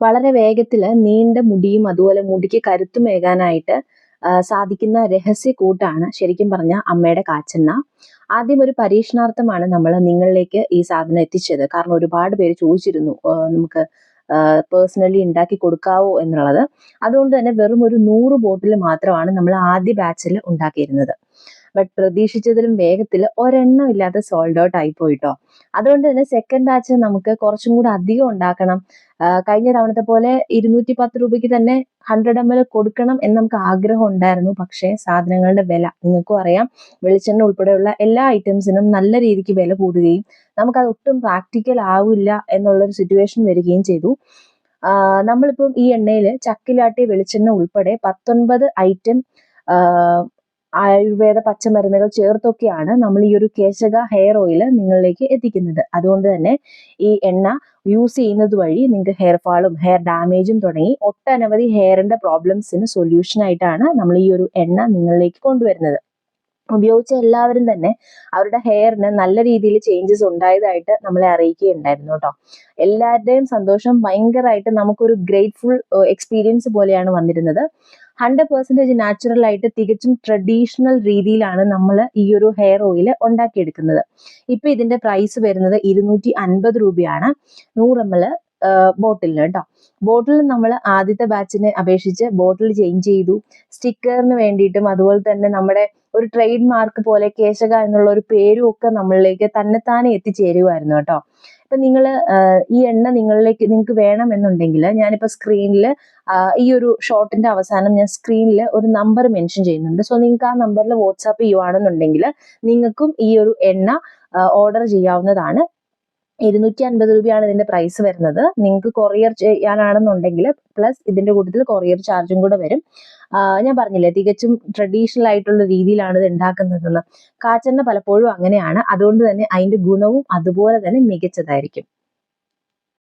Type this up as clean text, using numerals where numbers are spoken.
വളരെ വേഗത്തിൽ നീണ്ട മുടിയും അതുപോലെ മുടിക്ക് കരുത്തുമേകാനായിട്ട് സാധിക്കുന്ന രഹസ്യക്കൂട്ടാണ് ശരിക്കും പറഞ്ഞാൽ അമ്മയുടെ കാച്ചെണ്ണ. ആദ്യം ഒരു പരീക്ഷണാർത്ഥമാണ് നമ്മൾ നിങ്ങളിലേക്ക് ഈ സാധനം എത്തിച്ചത്. കാരണം ഒരുപാട് പേര് ചോദിച്ചിരുന്നു നമുക്ക് പേഴ്സണലി ഉണ്ടാക്കി കൊടുക്കാവോ എന്നുള്ളത്. അതുകൊണ്ട് തന്നെ വെറും ഒരു 100 ബോട്ടിൽ മാത്രമാണ് നമ്മൾ ആദ്യ ബാച്ചിൽ ഉണ്ടാക്കിയിരുന്നത്. ബട്ട് പ്രതീക്ഷിച്ചതിലും വേഗത്തിൽ ഒരെണ്ണം ഇല്ലാതെ സോൾഡ് ഔട്ട് ആയി പോയിട്ടോ. അതുകൊണ്ട് തന്നെ സെക്കൻഡ് ബാച്ച് നമുക്ക് കുറച്ചും കൂടെ അധികം ഉണ്ടാക്കണം. കഴിഞ്ഞ തവണത്തെ പോലെ 210 രൂപയ്ക്ക് തന്നെ 100 ml കൊടുക്കണം എന്ന് നമുക്ക് ആഗ്രഹം ഉണ്ടായിരുന്നു. പക്ഷേ സാധനങ്ങളുടെ വില നിങ്ങൾക്കും അറിയാം, വെളിച്ചെണ്ണ ഉൾപ്പെടെയുള്ള എല്ലാ ഐറ്റംസിനും നല്ല രീതിക്ക് വില കൂടുകയും നമുക്കത് ഒട്ടും പ്രാക്ടിക്കൽ ആവില്ല എന്നുള്ളൊരു സിറ്റുവേഷൻ വരികയും ചെയ്തു. നമ്മളിപ്പം ഈ എണ്ണയിൽ ചക്കിലാട്ടിയ വെളിച്ചെണ്ണ ഉൾപ്പെടെ 19 ഐറ്റം ആയുർവേദ പച്ചമരുന്നുകൾ ചേർത്തൊക്കെയാണ് നമ്മൾ ഈ ഒരു കേശക ഹെയർ ഓയിൽ നിങ്ങളിലേക്ക് എത്തിക്കുന്നത്. അതുകൊണ്ട് തന്നെ ഈ എണ്ണ യൂസ് ചെയ്യുന്നത് വഴി നിങ്ങൾക്ക് ഹെയർ ഫാളും ഹെയർ ഡാമേജും തുടങ്ങി ഒട്ടനവധി ഹെയറിന്റെ പ്രോബ്ലംസിന് സൊല്യൂഷൻ ആയിട്ടാണ് നമ്മൾ ഈ ഒരു എണ്ണ നിങ്ങളിലേക്ക് കൊണ്ടുവരുന്നത്. ഉപയോഗിച്ച എല്ലാവരും തന്നെ അവരുടെ ഹെയറിന് നല്ല രീതിയിൽ ചേഞ്ചസ് ഉണ്ടായതായിട്ട് നമ്മളെ അറിയിക്കുകയുണ്ടായിരുന്നു കേട്ടോ. എല്ലാവരുടെയും സന്തോഷം ഭയങ്കരമായിട്ട് നമുക്കൊരു ഗ്രേറ്റ്ഫുൾ എക്സ്പീരിയൻസ് പോലെയാണ് വന്നിരുന്നത്. 100% നാച്ചുറൽ ആയിട്ട് തികച്ചും ട്രഡീഷണൽ രീതിയിലാണ് നമ്മൾ ഈ ഒരു ഹെയർ ഓയിൽ ഉണ്ടാക്കിയെടുക്കുന്നത്. ഇപ്പൊ ഇതിന്റെ പ്രൈസ് വരുന്നത് 250 രൂപയാണ് 100 ml ബോട്ടിലിന് കേട്ടോ. ബോട്ടിൽ നമ്മൾ ആദ്യത്തെ ബാച്ചിനെ അപേക്ഷിച്ച് ബോട്ടിൽ ചേഞ്ച് ചെയ്തു. സ്റ്റിക്കറിന് വേണ്ടിയിട്ടും അതുപോലെ തന്നെ നമ്മുടെ ഒരു ട്രേഡ് മാർക്ക് പോലെ കേശക എന്നുള്ള ഒരു പേരും ഒക്കെ നമ്മളിലേക്ക് തന്നെത്താനെ എത്തിച്ചേരുമായിരുന്നു കേട്ടോ. ഇപ്പൊ നിങ്ങൾ ഈ എണ്ണ നിങ്ങൾക്ക് വേണമെന്നുണ്ടെങ്കിൽ ഞാനിപ്പോൾ സ്ക്രീനിൽ ഈ ഒരു ഷോർട്ടിന്റെ അവസാനം ഞാൻ സ്ക്രീനിൽ ഒരു നമ്പർ മെൻഷൻ ചെയ്യുന്നുണ്ട്. സോ നിങ്ങൾക്ക് ആ നമ്പറിൽ വാട്സാപ്പ് ചെയ്യുവാണെന്നുണ്ടെങ്കിൽ നിങ്ങൾക്കും ഈ ഒരു എണ്ണ ഓർഡർ ചെയ്യാവുന്നതാണ്. 250 രൂപയാണ് ഇതിന്റെ പ്രൈസ് വരുന്നത്. നിങ്ങൾക്ക് കൊറിയർ ചെയ്യാനാണെന്നുണ്ടെങ്കിൽ പ്ലസ് ഇതിന്റെ കൂട്ടത്തിൽ കൊറിയർ ചാർജും കൂടെ വരും. ഞാൻ പറഞ്ഞില്ലേ തികച്ചും ട്രഡീഷണൽ ആയിട്ടുള്ള രീതിയിലാണ് ഇത് ഉണ്ടാക്കുന്നതെന്ന്. കാച്ചെണ്ണ പലപ്പോഴും അങ്ങനെയാണ്. അതുകൊണ്ട് തന്നെ അതിന്റെ ഗുണവും അതുപോലെ തന്നെ മികച്ചതായിരിക്കും.